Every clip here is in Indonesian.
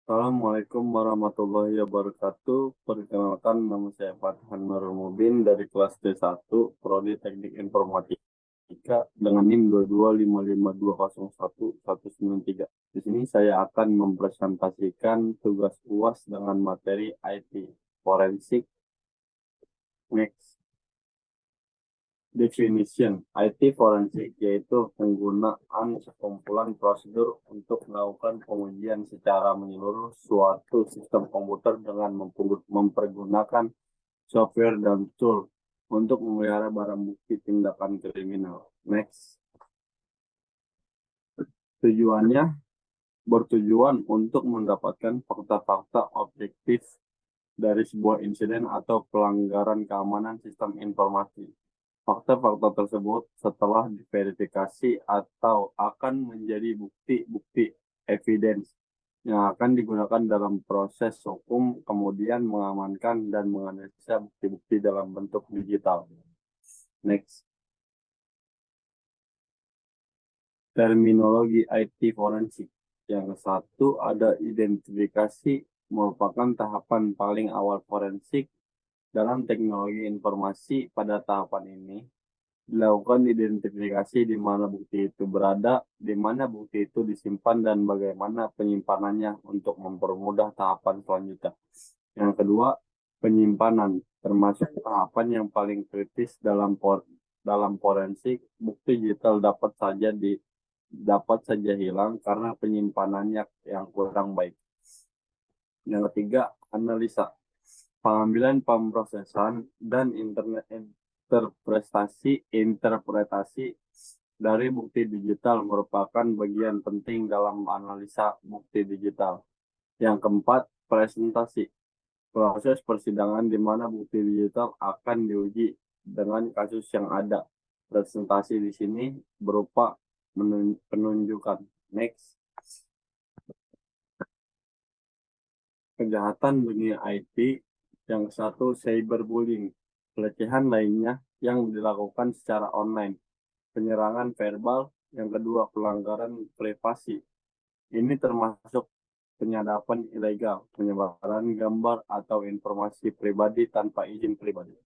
Assalamualaikum warahmatullahi wabarakatuh. Perkenalkan, nama saya Fathan Nurul Mubin dari kelas D1 Prodi Teknik Informatika dengan NIM 22552011193. Di sini saya akan mempresentasikan tugas UAS dengan materi IT Forensik. Next. Definition IT forensik yaitu penggunaan sekumpulan prosedur untuk melakukan pengujian secara menyeluruh suatu sistem komputer dengan mempergunakan software dan tool untuk memelihara barang bukti tindakan kriminal. Next. Tujuannya bertujuan untuk mendapatkan fakta-fakta objektif dari sebuah insiden atau pelanggaran keamanan sistem informasi. Fakta-fakta tersebut setelah diverifikasi atau akan menjadi bukti-bukti evidence yang akan digunakan dalam proses hukum, kemudian mengamankan dan menganalisa bukti-bukti dalam bentuk digital. Next. Terminologi IT forensik. Yang satu ada identifikasi, merupakan tahapan paling awal forensik dalam teknologi informasi. Pada tahapan ini dilakukan identifikasi di mana bukti itu berada, di mana bukti itu disimpan, dan bagaimana penyimpanannya untuk mempermudah tahapan selanjutnya. Yang kedua, penyimpanan, termasuk tahapan yang paling kritis dalam forensik. Bukti digital dapat saja hilang karena penyimpanannya yang kurang baik. Yang ketiga, analisa, pengambilan, pemrosesan, dan interpretasi dari bukti digital merupakan bagian penting dalam analisa bukti digital. Yang keempat, presentasi, proses persidangan di mana bukti digital akan diuji dengan kasus yang ada. Presentasi di sini berupa penunjukan. Next. Kejahatan dunia IT. Yang satu, cyberbullying, pelecehan lainnya yang dilakukan secara online. Penyerangan verbal. Yang kedua, pelanggaran privasi. Ini termasuk penyadapan ilegal, penyebaran gambar atau informasi pribadi tanpa izin pribadi.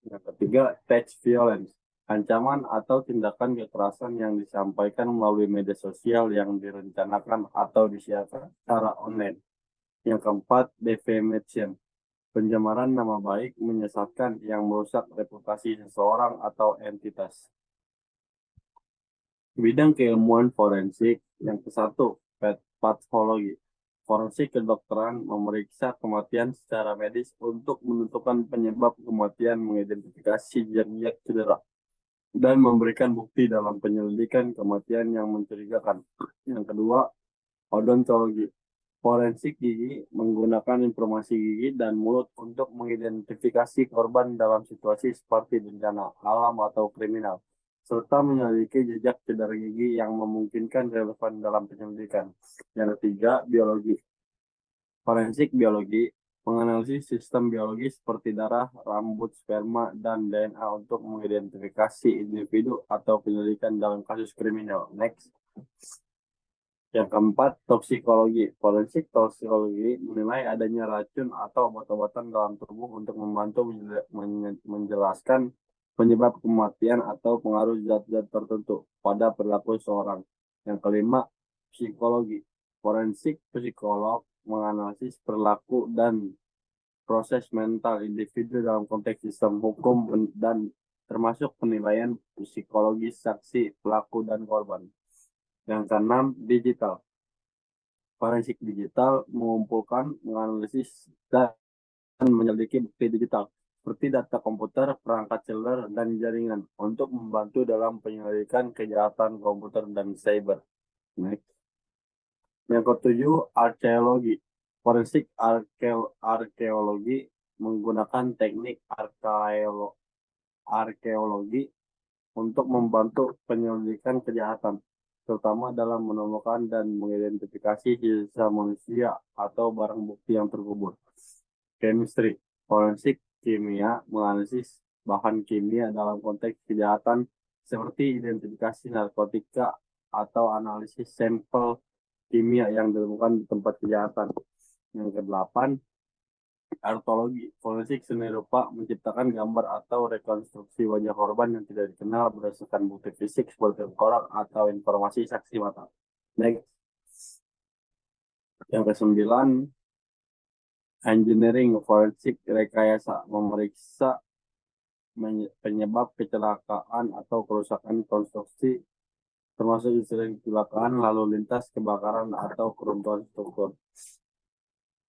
Yang ketiga, text violence, ancaman atau tindakan kekerasan yang disampaikan melalui media sosial yang direncanakan atau disiarkan secara online. Yang keempat, defamation, pencemaran nama baik menyesatkan yang merusak reputasi seseorang atau entitas. Bidang keilmuan forensik. Yang ke satu, pathologi. Forensik kedokteran memeriksa kematian secara medis untuk menentukan penyebab kematian, mengidentifikasi jejak cedera, dan memberikan bukti dalam penyelidikan kematian yang mencurigakan. Yang kedua, odontologi. Forensik gigi menggunakan informasi gigi dan mulut untuk mengidentifikasi korban dalam situasi seperti bencana alam atau kriminal, serta menyelidiki jejak cedera gigi yang memungkinkan relevan dalam penyelidikan. Yang ketiga, biologi. Forensik biologi menganalisis sistem biologi seperti darah, rambut, sperma, dan DNA untuk mengidentifikasi individu atau penyelidikan dalam kasus kriminal. Next. Yang keempat, toksikologi. Forensik toksikologi menilai adanya racun atau obat-obatan dalam tubuh untuk membantu menjelaskan penyebab kematian atau pengaruh zat-zat tertentu pada perilaku seseorang. Yang kelima, psikologi. Forensik psikolog menganalisis perilaku dan proses mental individu dalam konteks sistem hukum dan termasuk penilaian psikologis saksi, pelaku, dan korban. Yang keenam, digital. Forensik digital mengumpulkan, menganalisis, dan menyelidiki bukti digital seperti data komputer, perangkat seluler, dan jaringan untuk membantu dalam penyelidikan kejahatan komputer dan cyber. Next. Yang ketujuh, arkeologi. Forensik arkeologi menggunakan teknik arkeologi untuk membantu penyelidikan kejahatan, terutama dalam menemukan dan mengidentifikasi sisa manusia atau barang bukti yang terkubur. Chemistry. Forensik kimia menganalisis bahan kimia dalam konteks kejahatan seperti identifikasi narkotika atau analisis sampel kimia yang ditemukan di tempat kejahatan. Yang kedelapan, artologi. Forensik seni rupa menciptakan gambar atau rekonstruksi wajah korban yang tidak dikenal berdasarkan bukti fisik seperti tengkorak atau informasi saksi mata. Next. Yang kesembilan, engineering forensik rekayasa memeriksa penyebab kecelakaan atau kerusakan konstruksi termasuk insiden kecelakaan, lalu lintas, kebakaran, atau keruntuhan struktur.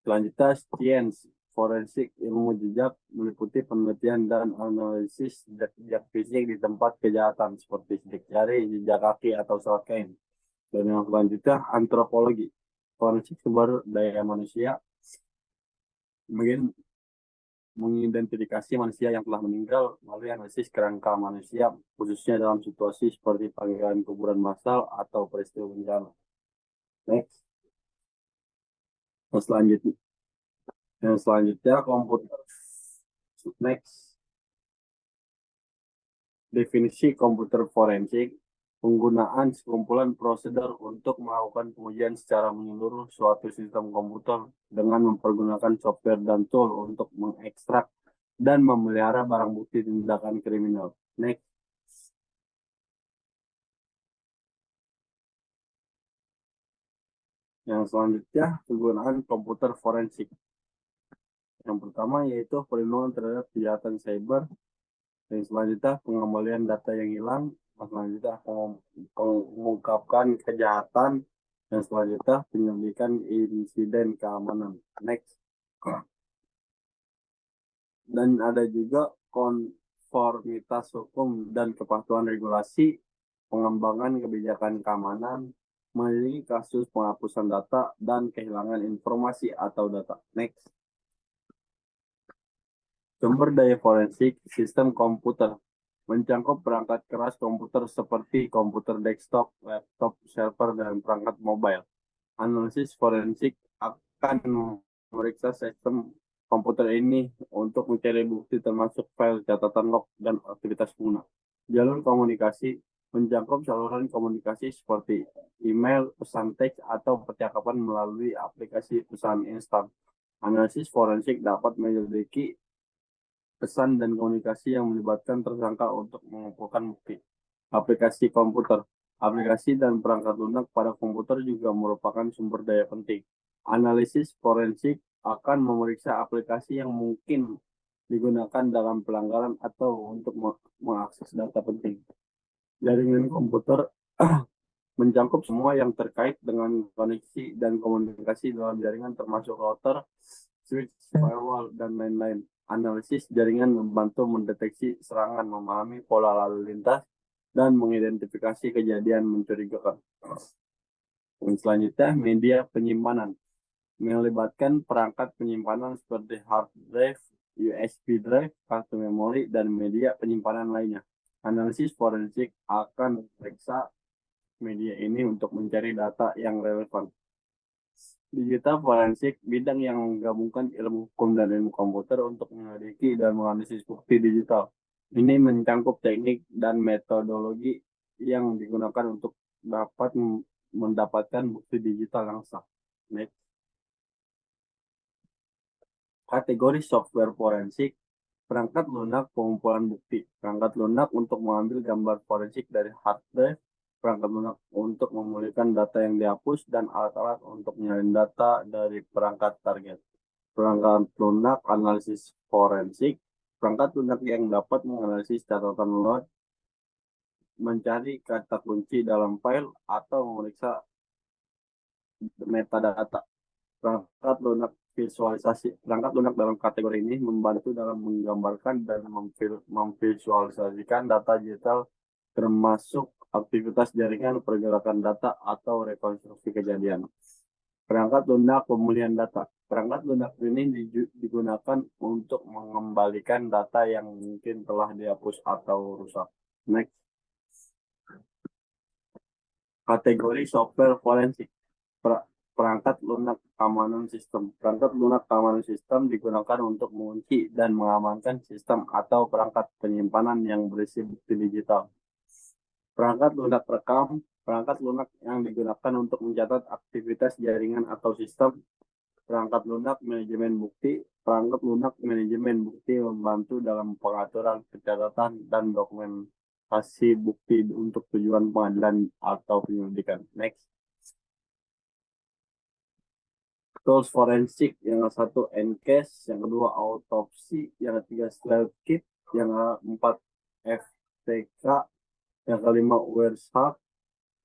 Selanjutnya, science forensik ilmu jejak meliputi penelitian dan analisis jejak fisik di tempat kejahatan seperti sidik jari, jejak kaki, atau serat kain. Dan yang selanjutnya, antropologi forensik sumber daya manusia mengidentifikasi manusia yang telah meninggal melalui analisis kerangka manusia, khususnya dalam situasi seperti panggilan kuburan massal atau peristiwa bencana. Next. Yang selanjutnya komputer. Next. Definisi komputer forensik, penggunaan sekumpulan prosedur untuk melakukan pengujian secara menyeluruh suatu sistem komputer dengan mempergunakan software dan tool untuk mengekstrak dan memelihara barang bukti tindakan kriminal. Next. Yang selanjutnya, penggunaan komputer forensik. Yang pertama yaitu perlindungan terhadap kejahatan cyber. Yang selanjutnya, pengembalian data yang hilang. Yang selanjutnya, mengungkapkan kejahatan. Yang selanjutnya, penyelidikan insiden keamanan. Next. Dan ada juga konformitas hukum dan kepatuhan regulasi, pengembangan kebijakan keamanan, menyelidiki kasus penghapusan data dan kehilangan informasi atau data. Next. Sumber daya forensik sistem komputer mencakup perangkat keras komputer seperti komputer desktop, laptop, server, dan perangkat mobile. Analisis forensik akan memeriksa sistem komputer ini untuk mencari bukti termasuk file, catatan log, dan aktivitas pengguna. Jalur komunikasi mencakup saluran komunikasi seperti email, pesan teks, atau percakapan melalui aplikasi pesan instan. Analisis forensik dapat menyelidiki pesan dan komunikasi yang melibatkan tersangka untuk mengumpulkan bukti. Aplikasi komputer. Aplikasi dan perangkat lunak pada komputer juga merupakan sumber daya penting. Analisis forensik akan memeriksa aplikasi yang mungkin digunakan dalam pelanggaran atau untuk mengakses data penting. Jaringan komputer mencakup semua yang terkait dengan koneksi dan komunikasi dalam jaringan termasuk router, switch, firewall, dan lain-lain. Analisis jaringan membantu mendeteksi serangan, memahami pola lalu lintas, dan mengidentifikasi kejadian mencurigakan. Yang selanjutnya, media penyimpanan. Melibatkan perangkat penyimpanan seperti hard drive, USB drive, kartu memori, dan media penyimpanan lainnya. Analisis forensik akan memeriksa media ini untuk mencari data yang relevan. Digital forensik, bidang yang menggabungkan ilmu hukum dan ilmu komputer untuk menyelidiki dan menganalisis bukti digital. Ini mencakup teknik dan metodologi yang digunakan untuk dapat mendapatkan bukti digital yang sah. Next. Kategori software forensik, perangkat lunak pengumpulan bukti, perangkat lunak untuk mengambil gambar forensik dari hard drive, perangkat lunak untuk memulihkan data yang dihapus, dan alat-alat untuk menyalin data dari perangkat target. Perangkat lunak analisis forensik, perangkat lunak yang dapat menganalisis catatan load, mencari kata kunci dalam file, atau memeriksa metadata. Perangkat lunak visualisasi. Perangkat lunak dalam kategori ini membantu dalam menggambarkan dan memvisualisasikan data digital termasuk aktivitas jaringan, pergerakan data, atau rekonstruksi kejadian. Perangkat lunak pemulihan data. Perangkat lunak ini digunakan untuk mengembalikan data yang mungkin telah dihapus atau rusak. Next. Kategori software forensik. Perangkat lunak keamanan sistem. Perangkat lunak keamanan sistem digunakan untuk mengunci dan mengamankan sistem atau perangkat penyimpanan yang berisi bukti digital. Perangkat lunak rekam, perangkat lunak yang digunakan untuk mencatat aktivitas jaringan atau sistem. perangkat lunak manajemen bukti. Perangkat lunak manajemen bukti membantu dalam pengaturan, pencatatan, dan dokumentasi bukti untuk tujuan pengadilan atau penyelidikan. Next. Tools forensik, yang satu NCASE, yang kedua autopsi, yang ketiga Slide Kit, yang keempat FTK, yang kelima WIRSHART,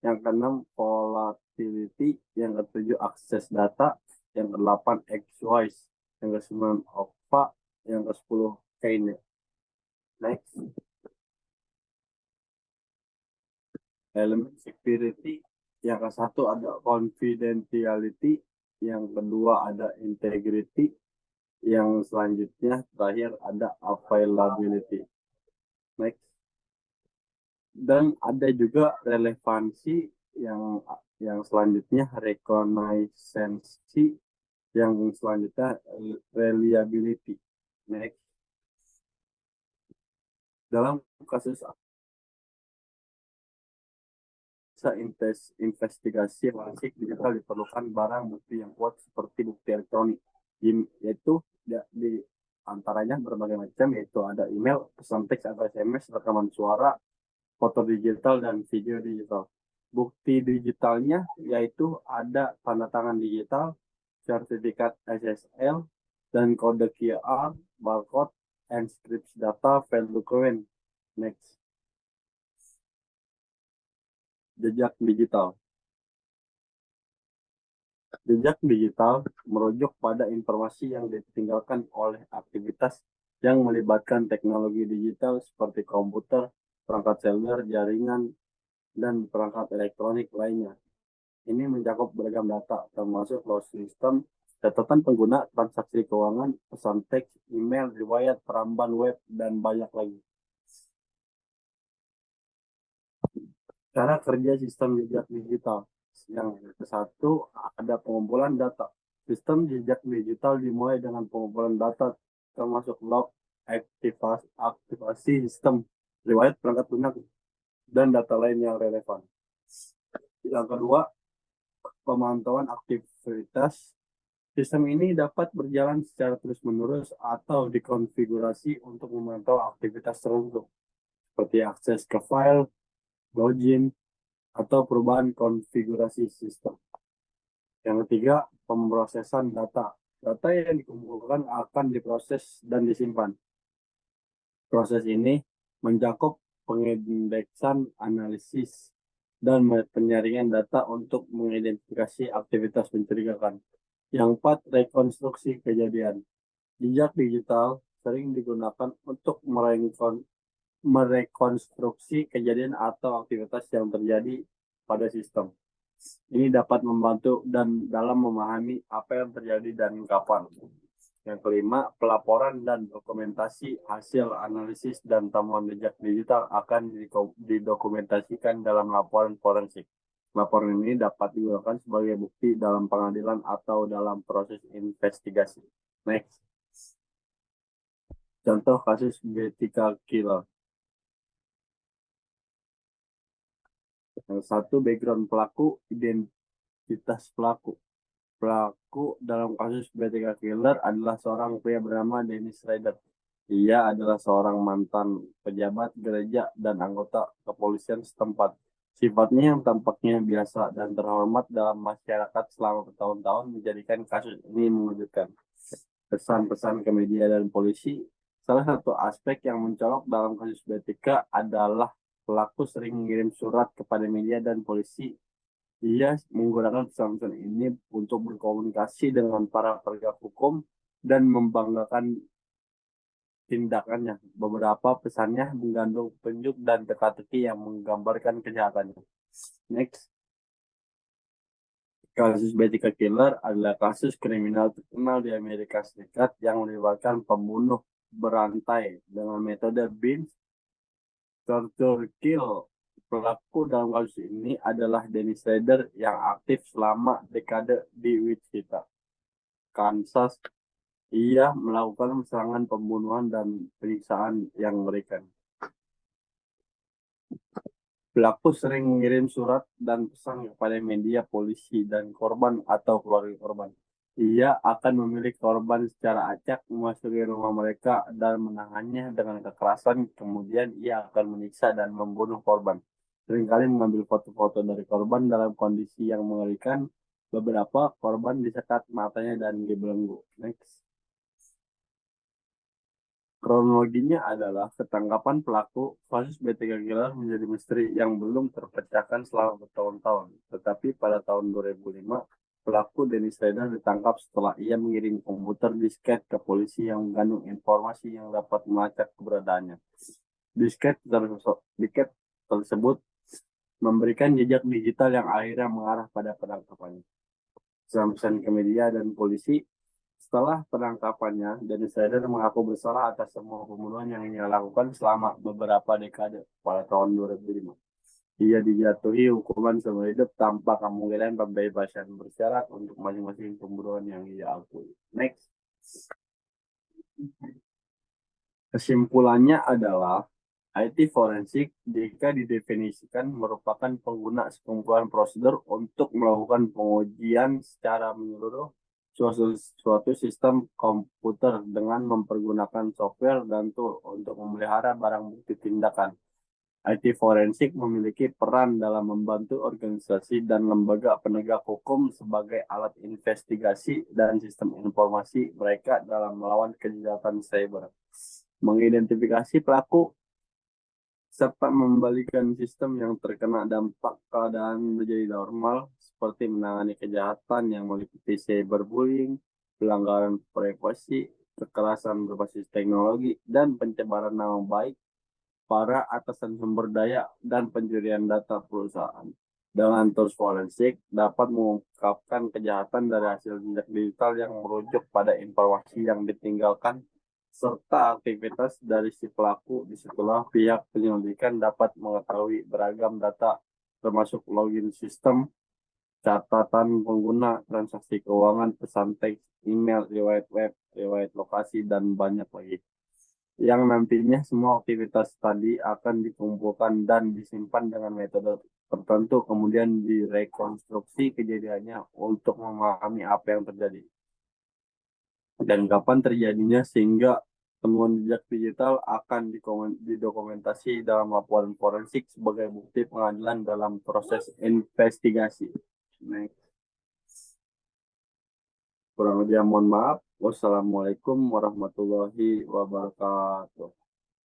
yang keenam volatility, yang ketujuh akses data, yang kedelapan XWISE, yang kesembilan OPA, yang kesepuluh KNet. Next. Elemen security, yang ke satu ada confidentiality, yang kedua ada integrity, yang selanjutnya terakhir ada availability. Next. Dan ada juga relevansi, yang selanjutnya reconnaissance, yang selanjutnya reliability. Next. Dalam kasus investigasi forensik digital diperlukan barang bukti yang kuat seperti bukti elektronik, yaitu di antaranya berbagai macam, yaitu ada email, pesan teks atau SMS, rekaman suara, foto digital, dan video digital. Bukti digitalnya yaitu ada tanda tangan digital, sertifikat SSL, dan kode QR, barcode, enkripsi data, file dokumen. Next. Jejak digital. Jejak digital merujuk pada informasi yang ditinggalkan oleh aktivitas yang melibatkan teknologi digital seperti komputer, perangkat seluler, jaringan, dan perangkat elektronik lainnya. Ini mencakup beragam data, termasuk loss system, catatan pengguna, transaksi keuangan, pesan teks, email, riwayat, peramban web, dan banyak lagi. Cara kerja sistem jejak digital. Yang satu ada pengumpulan data. Sistem jejak digital dimulai dengan pengumpulan data, termasuk log, aktivasi sistem, riwayat perangkat lunak, dan data lain yang relevan. Yang kedua, pemantauan aktivitas. Sistem ini dapat berjalan secara terus-menerus atau dikonfigurasi untuk memantau aktivitas tertentu, seperti akses ke file, login, atau perubahan konfigurasi sistem. Yang ketiga, pemrosesan data. Data yang dikumpulkan akan diproses dan disimpan. Proses ini mencakup pengindeksan, analisis, dan penyaringan data untuk mengidentifikasi aktivitas mencurigakan. Yang keempat, rekonstruksi kejadian. Jejak digital sering digunakan untuk merekonstruksi kejadian atau aktivitas yang terjadi pada sistem. Ini dapat membantu dan dalam memahami apa yang terjadi dan kapan. Yang kelima, pelaporan dan dokumentasi hasil analisis dan temuan jejak digital akan didokumentasikan dalam laporan forensik. Laporan ini dapat digunakan sebagai bukti dalam pengadilan atau dalam proses investigasi. Next. Contoh kasus Betika Killer. Yang satu, background pelaku, identitas pelaku. Pelaku dalam kasus Betika Killer adalah seorang pria bernama Dennis Rader. Ia adalah seorang mantan pejabat gereja dan anggota kepolisian setempat. Sifatnya yang tampaknya biasa dan terhormat dalam masyarakat selama bertahun-tahun menjadikan kasus ini mengejutkan. Pesan-pesan ke media dan polisi. Salah satu aspek yang mencolok dalam kasus Betika adalah pelaku sering mengirim surat kepada media dan polisi. Ia menggunakan pesan-pesan ini untuk berkomunikasi dengan para penegak hukum dan membanggakan tindakannya. Beberapa pesannya mengandung petunjuk dan teka-teki yang menggambarkan kejahatannya. Next. Kasus Betika Killer adalah kasus kriminal terkenal di Amerika Serikat yang melibatkan pembunuh berantai dengan metode binge torture kill. Pelaku dalam kasus ini adalah Dennis Rader yang aktif selama dekade di Wichita, Kansas. Ia melakukan serangan pembunuhan dan penyiksaan yang mengerikan. Pelaku sering mengirim surat dan pesan kepada media, polisi, dan korban atau keluarga korban. Ia akan memilih korban secara acak, memasuki rumah mereka dan menahannya dengan kekerasan. Kemudian ia akan menyiksa dan membunuh korban. Seringkali mengambil foto-foto dari korban dalam kondisi yang mengerikan. Beberapa korban disekat matanya dan dibelenggu. Next. Kronologinya adalah ketangkapan pelaku kasus BTK Killer menjadi misteri yang belum terpecahkan selama bertahun-tahun. Tetapi pada tahun 2005, pelaku Dennis Rader ditangkap setelah ia mengirim komputer disket ke polisi yang mengandung informasi yang dapat melacak keberadaannya. Disket tersebut memberikan jejak digital yang akhirnya mengarah pada penangkapannya. Pesan ke media dan polisi, setelah penangkapannya, Dennis Rader mengaku bersalah atas semua pembunuhan yang ia lakukan selama beberapa dekade. Pada tahun 2005, ia dijatuhi hukuman seumur hidup tanpa kemungkinan pembebasan bersyarat untuk masing-masing pembunuhan yang ia akui. Next. Kesimpulannya adalah IT forensik jika didefinisikan merupakan pengguna sekumpulan prosedur untuk melakukan pengujian secara menyeluruh suatu sistem komputer dengan mempergunakan software dan tool untuk memelihara barang bukti tindakan. IT forensik memiliki peran dalam membantu organisasi dan lembaga penegak hukum sebagai alat investigasi dan sistem informasi mereka dalam melawan kejahatan cyber, mengidentifikasi pelaku, serta membalikan sistem yang terkena dampak keadaan menjadi normal, seperti menangani kejahatan yang meliputi cyberbullying, pelanggaran privasi, kekerasan berbasis teknologi, dan pencemaran nama baik para atasan sumber daya dan pencurian data perusahaan. Dengan tools forensik dapat mengungkapkan kejahatan dari hasil jejak digital yang merujuk pada informasi yang ditinggalkan serta aktivitas dari si pelaku. Disitulah pihak penyelidikan dapat mengetahui beragam data termasuk login sistem, catatan pengguna, transaksi keuangan, pesan teks, email, riwayat web, riwayat lokasi, dan banyak lagi. Yang nantinya semua aktivitas tadi akan dikumpulkan dan disimpan dengan metode tertentu, kemudian direkonstruksi kejadiannya untuk memahami apa yang terjadi dan kapan terjadinya, sehingga temuan jejak digital akan didokumentasi dalam laporan forensik sebagai bukti pengadilan dalam proses investigasi. Next. Kurang lebih mohon maaf. Wassalamualaikum warahmatullahi wabarakatuh.